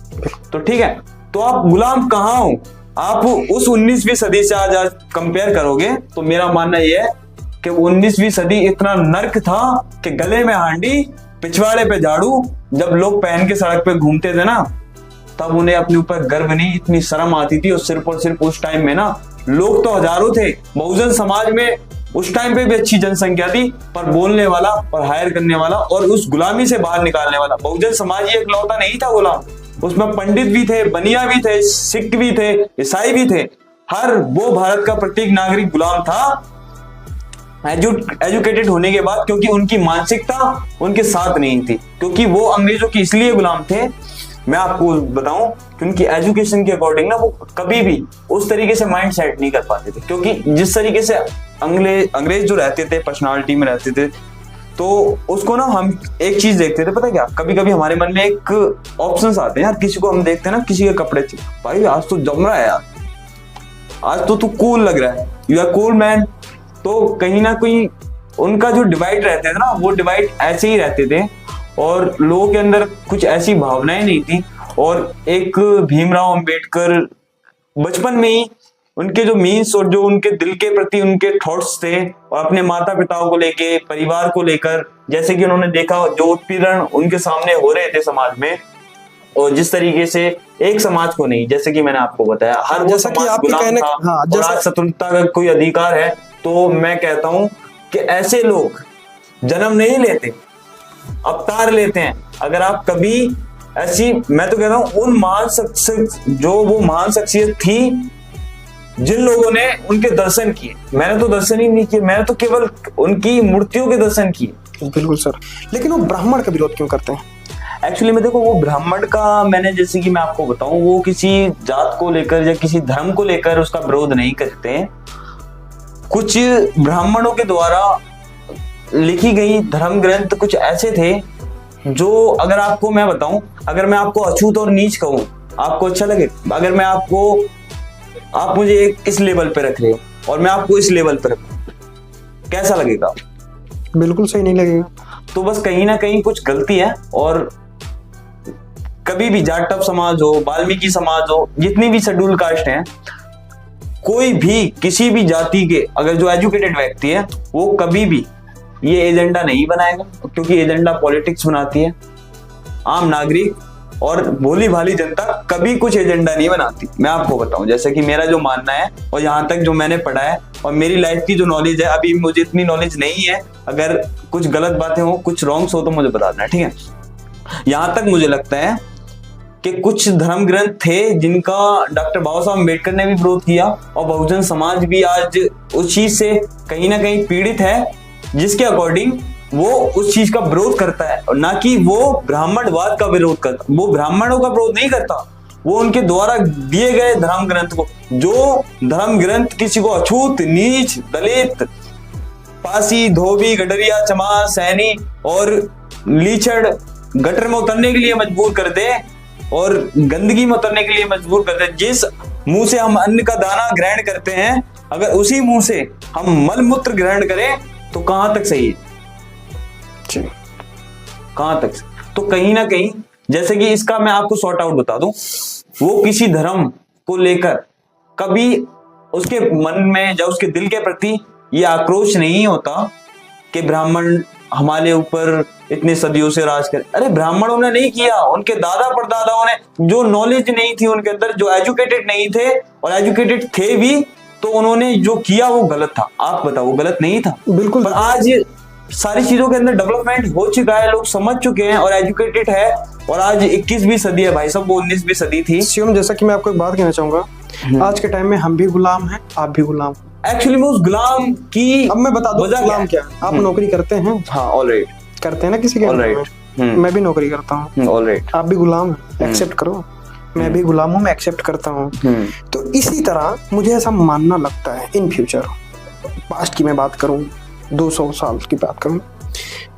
तो ठीक है, तो आप गुलाम कहाँ हो। आप उस 19वीं सदी से आज कंपेयर करोगे तो मेरा मानना यह है कि 19वीं सदी इतना नर्क था कि गले में हांडी, पिछवाड़े पे झाड़ू, जब लोग पहन के सड़क पे घूमते थे ना, तब उन्हें अपने ऊपर गर्व नहीं, इतनी शर्म आती थी। और सिर्फ उस टाइम में ना, लोग तो हजारों थे, बहुजन समाज में उस टाइम पे भी अच्छी जनसंख्या थी, पर बोलने वाला और हायर करने वाला और उस गुलामी से बाहर निकालने वाला बहुजन समाज ही इकलौता नहीं था गुलाम। उसमें पंडित भी थे, बनिया भी थे, सिख भी थे, ईसाई भी थे। हर वो भारत का प्रत्येक नागरिक गुलाम था एजुकेटेड होने के बाद, क्योंकि उनकी मानसिकता उनके साथ नहीं थी, क्योंकि वो अंग्रेजों की इसलिए गुलाम थे। मैं आपको बताऊं कि उनकी एजुकेशन के अकॉर्डिंग ना, वो कभी भी उस तरीके से माइंड सेट नहीं कर पाते थे, क्योंकि जिस तरीके से अंग्रेज जो रहते थे, पर्सनालिटी में रहते थे, तो उसको ना हम एक चीज देखते थे, पता क्या, कभी कभी हमारे मन में एक ऑप्शंस आते हैं यार, किसी को हम देखते हैं ना, किसी के कपड़े से, भाई आज तो जम रहा है यार, आज तो तू कूल लग रहा है, यू आर कूल मैन। तो कहीं ना कहीं उनका जो डिवाइड रहते थे ना, वो डिवाइड ऐसे ही रहते थे, और लोगों के अंदर कुछ ऐसी भावनाएं नहीं थी। और एक भीमराव अंबेडकर बचपन में ही उनके जो मीन्स और जो उनके दिल के प्रति उनके थॉट्स थे, और अपने माता पिताओं को लेके, परिवार को लेकर, जैसे कि उन्होंने देखा जो उत्पीड़न उनके सामने हो रहे थे समाज में, और जिस तरीके से एक समाज को नहीं, जैसे कि मैंने आपको बताया, हर वो समाज गुलाम था। हाँ, और आज स्वतंत्रता का कोई अधिकार है, तो मैं कहता हूं कि ऐसे लोग जन्म नहीं लेते, अवतार लेते हैं। अगर आप कभी ऐसी, मैं तो कहता हूं उन महान शख्सियत, जो वो महान शख्सियत थी जिन लोगों ने उनके दर्शन किए, मैंने तो दर्शन ही नहीं किए, मैंने तो केवल उनकी मूर्तियों के दर्शन किए। बिल्कुल सर, लेकिन वो ब्राह्मण का विरोध क्यों करते हैं? एक्चुअली में देखो, वो ब्राह्मण का, मैंने जैसे कि मैं आपको बताऊं, वो किसी जात को लेकर या किसी धर्म को लेकर उसका विरोध नहीं करते हैं। कुछ ब्राह्मणों के द्वारा लिखी गई धर्म ग्रंथ कुछ ऐसे थे जो, अगर आपको मैं बताऊं, अगर मैं आपको अछूत और नीच कहूं, आपको अच्छा लगे? अगर मैं आपको, आप मुझे इस लेवल पे रख रहे हो और मैं आपको इस लेवल पे रखूं, कैसा लगेगा? बिल्कुल सही नहीं लगेगा। तो बस कहीं ना कहीं कुछ गलती है। और कभी भी जाटव समाज हो, वाल्मीकि समाज हो, जितनी भी शेड्यूल कास्ट हैं, कोई भी किसी भी जाति के अगर जो एजुकेटेड व्यक्ति है, वो कभी भी ये एजेंडा नहीं बनाएगा, क्योंकि एजेंडा पॉलिटिक्स बनाती है। आम नागरिक और भोली भाली जनता कभी कुछ एजेंडा नहीं बनाती। मैं आपको बताऊं, जैसे कि मेरा जो मानना है और यहाँ तक जो मैंने पढ़ा है और मेरी लाइफ की जो नॉलेज है, अभी मुझे इतनी नॉलेज नहीं है, अगर कुछ गलत बातें हो, कुछ रॉन्ग्स हो तो मुझे बता देना, ठीक है। यहाँ तक मुझे लगता है कि कुछ धर्म ग्रंथ थे जिनका डॉक्टर बाबा साहब अम्बेडकर ने भी विरोध किया, और बहुजन समाज भी आज उस चीज से कहीं ना कहीं पीड़ित है, जिसके अकॉर्डिंग वो उस चीज का विरोध करता है, और ना कि वो ब्राह्मणवाद का विरोध करता। वो ब्राह्मणों का विरोध नहीं करता, वो उनके द्वारा दिए गए धर्म ग्रंथ को, जो धर्म ग्रंथ किसी को अछूत, नीच, दलित, पासी, धोबी, गडरिया, चमार, सैनी और लीचड़ गटर में उतरने के लिए मजबूर कर दे और गंदगी में उतरने के लिए मजबूर कर दे। जिस मुंह से हम अन्न का दाना ग्रहण करते हैं, अगर उसी मुंह से हम मल मूत्र ग्रहण करें तो कहां तक सही है? कहां तक? तो कहीं ना कहीं, जैसे कि इसका मैं आपको सॉर्ट आउट बता दूं, वो किसी धर्म को लेकर कभी उसके मन में या उसके दिल के प्रति ये आक्रोश नहीं होता कि ब्राह्मण हमारे ऊपर इतने सदियों से राज करे। अरे ब्राह्मणों ने नहीं किया, उनके दादा परदादाओं ने, जो नॉलेज नहीं थी उनके अंदर, जो एजुकेटेड नहीं थे और एजुकेटेड थे भी, तो उन्होंने जो किया वो गलत था। आप बताओ, वो गलत नहीं था? बिल्कुल। पर आज सारी चीजों के अंदर डेवलपमेंट हो चुका है, लोग समझ चुके हैं और एजुकेटेड है। और आज 21वीं सदी है भाई साहब, वो 19वीं सदी थी। शिवम, जैसा कि मैं आपको एक बात कहना चाहूंगा, आज के टाइम में हम भी गुलाम हैं, आप भी गुलाम। एक्चुअली में उस गुलाम की अब मैं बता दूं वजह गुलाम क्या है। आप नौकरी करते हैं? हाँ, ऑलराइट, करते हैं ना किसी के ऑलराइट, मैं भी नौकरी करता हूँ, ऑलराइट। आप भी गुलाम हैं, एक्सेप्ट करो। मैं भी गुलाम हूँ, मैं एक्सेप्ट करता हूँ। तो इसी तरह मुझे ऐसा मानना लगता है इन फ्यूचर, पास्ट की मैं बात करूँ, 200 साल की बात करूँ,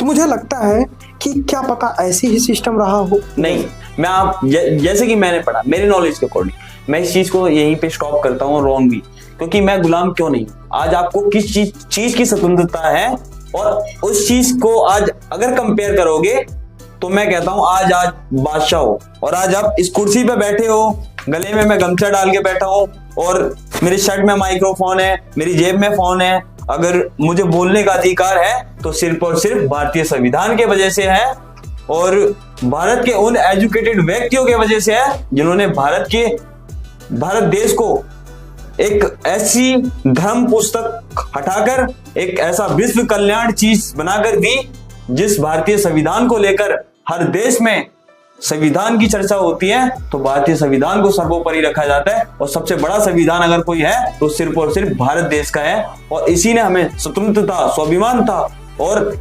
तो मुझे लगता है कि क्या पता ऐसी ही सिस्टम रहा हो। नहीं, मैं आप जैसे कि मैंने पढ़ा, मेरे नॉलेज के अकॉर्डिंग मैं इस चीज को यहीं पे स्टॉप करता हूँ, रॉन्ग भी, क्योंकि मैं गुलाम क्यों नहीं। आज आपको किस चीज की स्वतंत्रता है और उस चीज को आज अगर कंपेयर करोगे तो मैं कहता हूँ आज बादशाह हो। और आज आप इस कुर्सी पे बैठे हो, गले में मैं गमछा डाल के बैठा हूँ और मेरी शर्ट में माइक्रोफोन है, मेरी जेब में फोन है। अगर मुझे बोलने का अधिकार है तो सिर्फ और सिर्फ भारतीय संविधान के वजह से है और भारत के उन एजुकेटेड व्यक्तियों के वजह से है जिन्होंने भारत देश को एक ऐसी धर्म पुस्तक हटाकर एक ऐसा विश्व कल्याण चीज बनाकर दी, जिस भारतीय संविधान को लेकर हर देश में संविधान की चर्चा होती है तो भारतीय संविधान को सर्वोपरि रखा जाता है। और सबसे बड़ा संविधान अगर कोई है तो सिर्फ और सिर्फ भारत देश का है। और इसी ने हमें स्वतंत्रता, स्वाभिमान था और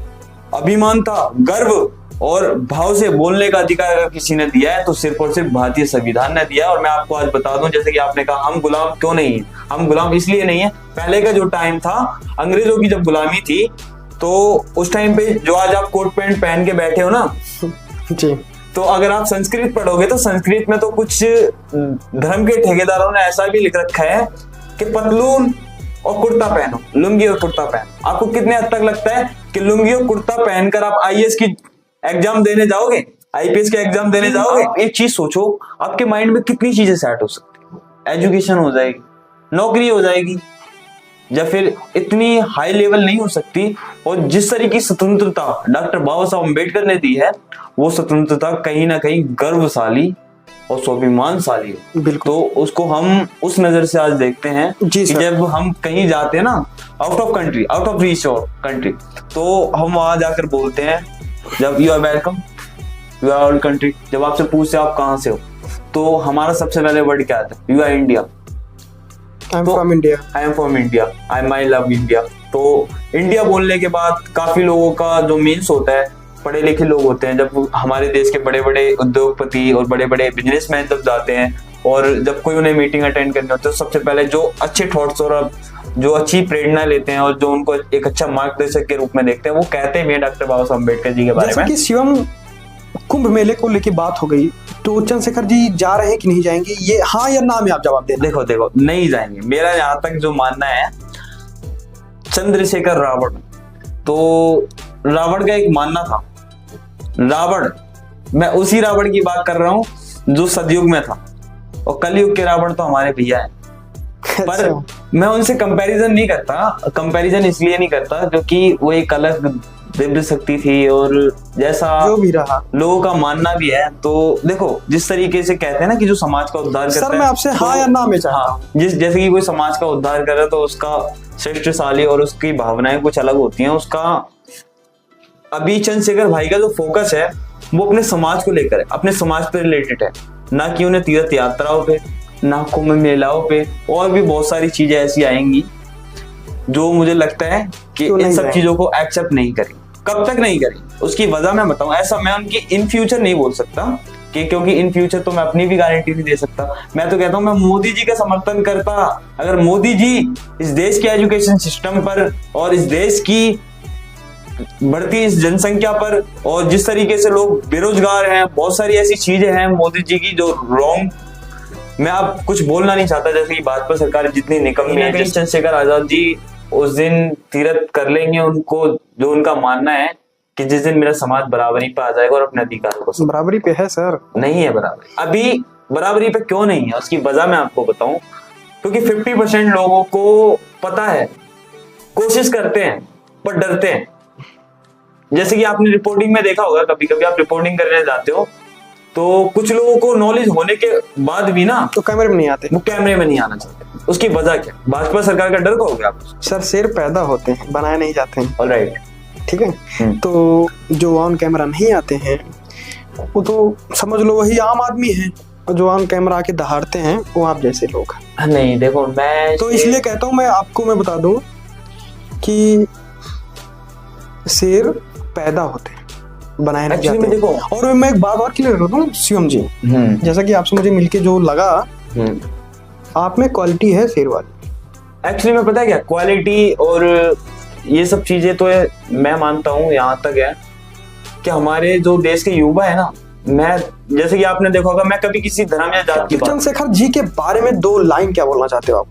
अभिमान था, गर्व और भाव से बोलने का अधिकार अगर किसी ने दिया है तो सिर्फ और सिर्फ भारतीय संविधान ने दिया है। और मैं आपको आज बता दूं, जैसे कि आपने कहा हम गुलाम क्यों नहीं है, हम गुलाम इसलिए नहीं है, पहले का जो टाइम था, अंग्रेजों की जब गुलामी थी तो उस टाइम पे जो आज आप कोट पैंट पहन के बैठे हो ना जी, तो अगर आप संस्कृत पढ़ोगे तो संस्कृत में तो कुछ धर्म के ठेकेदारों ने ऐसा भी लिख रखा है कि पतलून और कुर्ता पहनो, लुंगी और कुर्ता पहनो। आपको कितने हद तक लगता है कि लुंगी और कुर्ता पहनकर आप आईएएस की एग्जाम देने जाओगे, आईपीएस के एग्जाम देने जाओगे? एक चीज सोचो, आपके माइंड में कितनी चीजें सेट हो सकती, एजुकेशन हो जाएगी, नौकरी हो जाएगी, या फिर इतनी हाई लेवल नहीं हो सकती। और जिस तरह की स्वतंत्रता डॉक्टर बाबा साहब अम्बेडकर ने दी है, वो स्वतंत्रता कहीं ना कहीं गर्वशाली और स्वाभिमानशाली है। बिल्कुल। तो उसको हम उस नजर से आज देखते हैं जी कि जब हम कहीं जाते हैं ना, out of country, out of reach of country, तो हम वहां जाकर बोलते हैं जब you are welcome, you are all country. जब आपसे पूछते आप कहाँ से हो तो हमारा सबसे पहले वर्ड क्या आता है? You R India. I am from India, I am from India, I my love India. तो इंडिया बोलने के बाद काफी लोगों का जो मीन्स होता है, पढ़े लिखे लोग होते हैं, जब हमारे देश के बड़े बड़े उद्योगपति और बड़े बड़े बिजनेसमैन जब जाते हैं और जब कोई उन्हें मीटिंग अटेंड करनी होती है तो सबसे पहले जो अच्छे थॉट्स और जो अच्छी प्रेरणा लेते हैं और जो उनको एक अच्छा मार्गदर्शक के रूप में देखते हैं, वो कहते हैं डॉक्टर बाबा साहब अम्बेडकर जी के बारे में। कि शिवम, कुंभ मेले को लेके बात हो गई, तो चंद्रशेखर जी जा रहे हैं कि नहीं जाएंगे, ये हाँ या ना में आप जवाब दे। देखो नहीं जाएंगे। मेरा यहाँ तक जो मानना है, चंद्रशेखर रावण, तो रावण का एक मानना था, रावण, मैं उसी रावण की बात कर रहा हूँ जो सतयुग में था, और कलयुग के रावण तो हमारे भैया हैं। पर मैं उनसे कंपैरिजन नहीं करता, कंपैरिजन इसलिए नहीं करता क्योंकि वो एक अलग दिव्य शक्ति थी और जैसा जो भी रहा लोगों का मानना भी है। तो देखो, जिस तरीके से कहते हैं ना कि जो समाज का उद्धार करता है, सर मैं आपसे हाँ या ना में चाहता हूं। जैसे कि कोई समाज का उद्धार कर रहा है तो उसका श्रेष्ठशाली और उसकी भावनाएं कुछ अलग होती हैं। उसका अभी चंद्रशेखर भाई का जो फोकस है वो अपने समाज को लेकर है, अपने समाज पे रिलेटेड है, ना कि उन्हें तीर्थ यात्राओं पे, ना कुंभ मेलाओं पे। और भी बहुत सारी चीजें ऐसी आएंगी जो मुझे लगता है कि इन सब चीजों को एक्सेप्ट नहीं करें। कब तक नहीं करें उसकी वजह मैं बताऊं। ऐसा मैं उनकी इन फ्यूचर नहीं बोल सकता कि क्योंकि इन फ्यूचर तो मैं अपनी भी गारंटी नहीं दे सकता। मैं तो कहता हूं मैं मोदी जी का समर्थन करता। अगर मोदी जी इस देश के एजुकेशन सिस्टम पर और इस देश की बढ़ती इस जनसंख्या पर और जिस तरीके से लोग बेरोजगार हैं, बहुत सारी ऐसी चीजें हैं मोदी जी की जो रॉन्ग, मैं आप कुछ बोलना नहीं चाहता। जैसे कि भाजपा सरकार जितनी निकम्मी है, चंद्रशेखर आजाद जी उस दिन तीरथ कर लेंगे उनको, जो उनका मानना है कि जिस दिन मेरा समाज बराबरी पे आ जाएगा और अपने अधिकार को। बराबरी पे है सर? नहीं है बराबरी। अभी बराबरी पे क्यों नहीं है उसकी वजह मैं आपको बताऊं। क्योंकि 50% लोगों को पता है, कोशिश करते हैं पर डरते हैं। जैसे कि आपने रिपोर्टिंग में देखा होगा, कभी कभी आप रिपोर्टिंग करने जाते हो तो कुछ लोगों को नॉलेज होने के बाद भी ना तो कैमरे में नहीं आते, वो कैमरे में नहीं आना चाहते। उसकी वजह क्या? भाजपा सरकार का डर कहोगे आप? सर शेर पैदा होते हैं, बनाए नहीं जाते हैं। ऑलराइट, ठीक है। तो जो ऑन कैमरा नहीं आते हैं वो तो समझ लो वही आम आदमी है, और जो ऑन कैमरा आके दहाड़ते हैं वो आप जैसे लोग हैं। नहीं देखो, मैं तो इसलिए कहता हूँ, मैं बता दूं कि शेर पैदा होते हैं, बनाए नहीं Actually जाते। में देखो, और मैं एक बात और क्लियर करता हूँ शिवम जी, जैसा कि आपसे मुझे मिलके जो लगा, आप में क्वालिटी है शेर वाली। एक्चुअली में पता है क्या, क्वालिटी और ये सब चीजें तो है, मैं मानता हूँ यहाँ तक है कि हमारे जो देश के युवा है ना, मैं जैसे कि आपने देखा होगा, मैं कभी किसी धर्म या जात की बात, चंद्रशेखर जी के बारे में 2 लाइन क्या बोलना चाहते हो आप?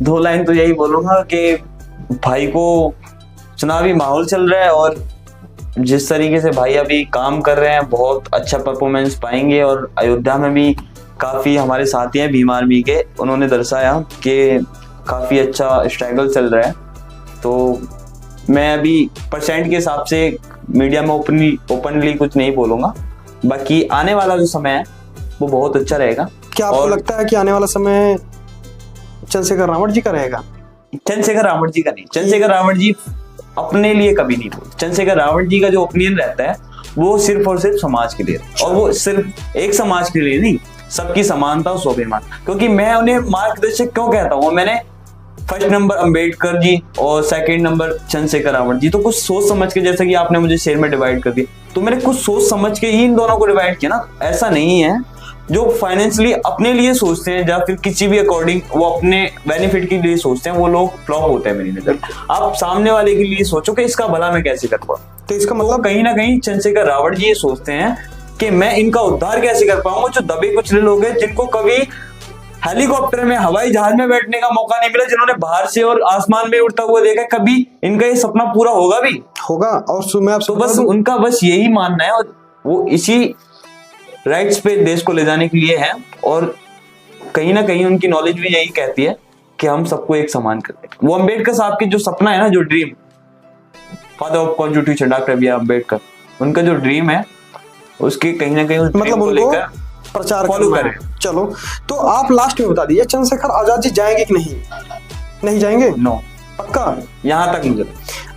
2 लाइन तो यही बोलूंगा कि भाई को चुनावी माहौल चल रहा है और जिस तरीके से भाई अभी काम कर रहे हैं बहुत अच्छा परफॉर्मेंस पाएंगे। और अयोध्या में भी काफी हमारे साथी हैं भीम आर्मी के, उन्होंने दर्शाया कि काफी अच्छा स्ट्रगल चल रहा है। तो मैं अभी परसेंट के हिसाब से मीडिया में ओपनली कुछ नहीं बोलूंगा, बाकी आने वाला जो समय है वो बहुत अच्छा रहेगा। क्या आपको लगता है कि आने वाला समय चंद्रशेखर रावण जी का रहेगा? चंद्रशेखर रावण जी का नहीं, चंद्रशेखर रावण जी अपने लिए कभी नहीं बोलते। चंद्रशेखर रावण जी का जो ओपिनियन रहता है वो सिर्फ और सिर्फ समाज के लिए, और वो सिर्फ एक समाज के लिए नहीं, सबकी समानता और स्वाभिमान। क्योंकि मैं उन्हें मार्गदर्शक क्यों कहता हूँ, मैंने फर्स्ट नंबर अंबेडकर जी और सेकंड नंबर चंद्रशेखर रावण जी, तो कुछ सोच समझ के, जैसे कि आपने मुझे शेर में डिवाइड कर दिया, तो मैंने कुछ सोच समझ के ही इन दोनों को डिवाइड किया ना। ऐसा नहीं है जो फाइनेंशियली अपने लिए सोचते हैं या फिर किसी भी अकॉर्डिंग वो अपने बेनिफिट के लिए सोचते हैं, वो लोग फ्लॉप होते हैं मेरी नजर। आप सामने वाले के लिए सोचो कि इसका भला मैं कैसे कर पाऊँ। तो इसका मतलब कहीं ना कहीं चंद्रशेखर रावण जी ये सोचते हैं कि मैं इनका उद्धार कैसे कर पाऊंगा। जो दबे कुचले लोग हैं, जिनको कभी हेलीकॉप्टर में, हवाई जहाज में बैठने का मौका नहीं मिला, जिन्होंने बाहर से और आसमान में उड़ता हुआ देखा, कभी इनका ये सपना पूरा होगा भी होगा। और मैं आपसे बस उनका बस यही मानना है, और वो इसी राइट्स पे देश को ले जाने के लिए है। और कहीं ना कहीं उनकी नॉलेज भी यही कहती है कि हम सबको एक समान करते हैं। वो अम्बेडकर साहब की जो सपना है ना, जो dream, father of constitution doctor B R Ambedkar, उनका जो ड्रीम है उसके कहीं ना कहीं उस मतलब को उनको लेकर प्रचार फॉलो करें। चलो, तो आप लास्ट में बता दीजिए, चंद्रशेखर आजाद जी जाएंगे कि नहीं? नहीं जाएंगे? नो, पक्का? यहां तक मुझे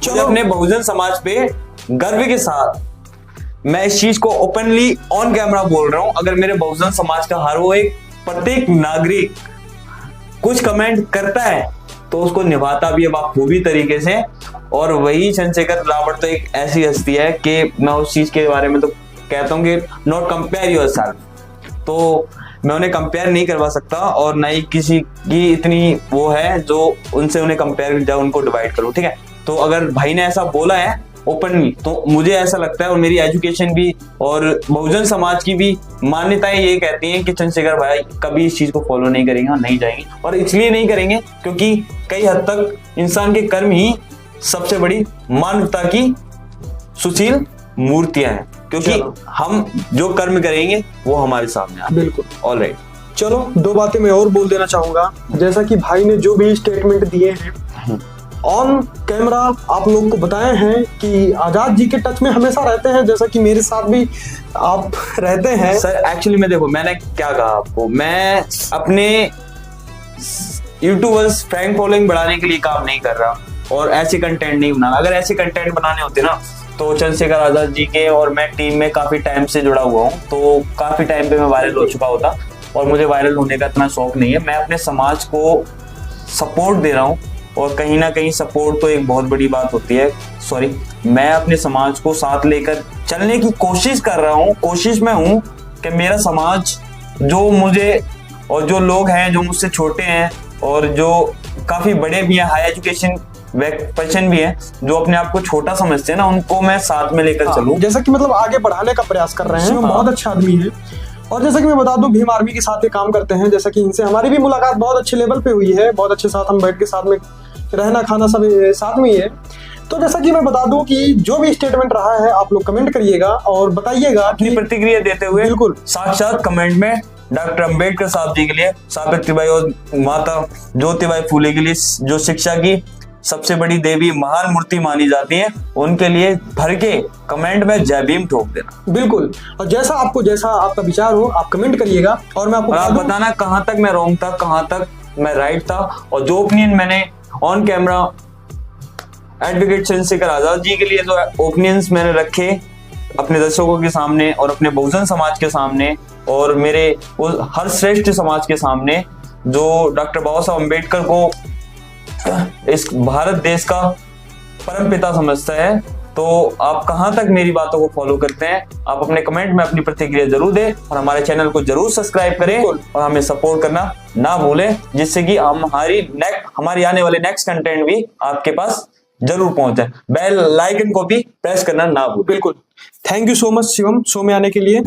चलो, अपने बहुजन समाज पे गर्व के साथ मैं इस चीज को ओपनली ऑन कैमरा बोल रहा हूं। अगर मेरे बहुजन समाज का हर वो एक प्रत्येक नागरिक कुछ कमेंट करता है तो उसको निभाता भी है बखूबी तरीके से। और वही चंद्रशेखर रावण तो एक ऐसी हस्ती है कि मैं उस चीज के बारे में तो कहता हूँ कि नॉट कंपेयर योरसेल्फ, तो मैं उन्हें कंपेयर नहीं करवा सकता, और ना ही किसी की इतनी वो है जो उनसे उन्हें कंपेयर या उनको डिवाइड करूं। ठीक है, तो अगर भाई ने ऐसा बोला है ओपनली, तो मुझे ऐसा लगता है, और मेरी एजुकेशन भी और बहुजन समाज की भी मान्यताएं ये कहती हैं कि चंद्रशेखर भाई कभी इस चीज को फॉलो नहीं करेंगे और नहीं जाएंगे। और इसलिए नहीं करेंगे क्योंकि कई हद तक इंसान के कर्म ही सबसे बड़ी मानवता की सुशील मूर्तियां हैं, क्योंकि हम जो कर्म करेंगे वो हमारे सामने आए। बिल्कुल, ऑलराइट। चलो 2 बातें मैं और बोल देना चाहूंगा। जैसा कि भाई ने जो भी स्टेटमेंट दिए हैं ऑन कैमरा, आप लोग को बताए हैं कि आजाद जी के टच में हमेशा रहते हैं, जैसा कि मेरे साथ भी आप रहते हैं। सर एक्चुअली में देखो, मैंने क्या कहा आपको, मैं अपने यूट्यूबर्स फैन फॉलोइंग बढ़ाने के लिए काम नहीं कर रहा और ऐसे कंटेंट नहीं बना। अगर ऐसे कंटेंट बनाने होते ना तो चंद्रशेखर आजाद जी के और मैं टीम में काफी टाइम से जुड़ा हुआ हूँ, तो काफी टाइम पे मैं वायरल हो चुका होता। और मुझे वायरल होने का इतना शौक नहीं है, मैं अपने समाज को सपोर्ट दे रहा हूँ। और कहीं ना कहीं सपोर्ट तो एक बहुत बड़ी बात होती है। सॉरी, मैं अपने समाज को साथ लेकर चलने की कोशिश कर रहा हूँ। कोशिश में हूँ कि मेरा समाज, जो मुझे और जो लोग हैं जो मुझसे छोटे हैं और जो काफी बड़े भी हैं, हाई एजुकेशन पर्सन भी हैं, जो अपने आप को छोटा समझते हैं ना, उनको मैं साथ में लेकर चलूं। जैसा कि मतलब आगे बढ़ाने का प्रयास कर रहे हैं। बहुत अच्छा आदमी है। और जैसा कि मैं बता दूं, भीम आर्मी के साथ ये काम करते हैं। जैसा कि इनसे हमारी भी मुलाकात बहुत अच्छे लेवल पे हुई है, बहुत अच्छे साथ हम बैठ के साथ में रहना खाना सब साथ में ही है। तो जैसा कि मैं बता दूं कि जो भी स्टेटमेंट रहा है, आप लोग कमेंट करिएगा और बताइएगा अपनी प्रतिक्रिया देते हुए। बिल्कुल, साक्षात कमेंट में डॉक्टर अंबेडकर साहब जी के लिए, सावित्रीबाई और माता ज्योतिबाई फूले के लिए, जो शिक्षा की सबसे बड़ी देवी महान मूर्ति मानी जाती है, उनके लिए भर के कमेंट में जय भीम ठोक देना। बिल्कुल। और जैसा आपका विचार हो, आप कमेंट करिएगा और मैं आपको आप बताना कहां तक मैं रॉन्ग था, कहां तक मैं राइट था, और जो ओपिनियन मैंने on camera advocate Chandrashekhar Azad ji के लिए जो ओपिनियंस मैंने रखे अपने दर्शकों के सामने और अपने बहुजन समाज के सामने और मेरे हर श्रेष्ठ समाज के सामने, जो डॉक्टर बाबा साहब अम्बेडकर को इस भारत देश का परम पिता समझता है, तो आप कहां तक मेरी बातों को फॉलो करते हैं? आप अपने कमेंट में अपनी प्रतिक्रिया जरूर दें और हमारे चैनल को जरूर सब्सक्राइब करें और हमें सपोर्ट करना ना भूलें, जिससे कि हमारी आने वाले नेक्स्ट कंटेंट भी आपके पास जरूर पहुंचे। बेल आइकन को भी प्रेस करना ना भूलें। बिल्कुल। Thank you so much Shivam, show में आने के लिए।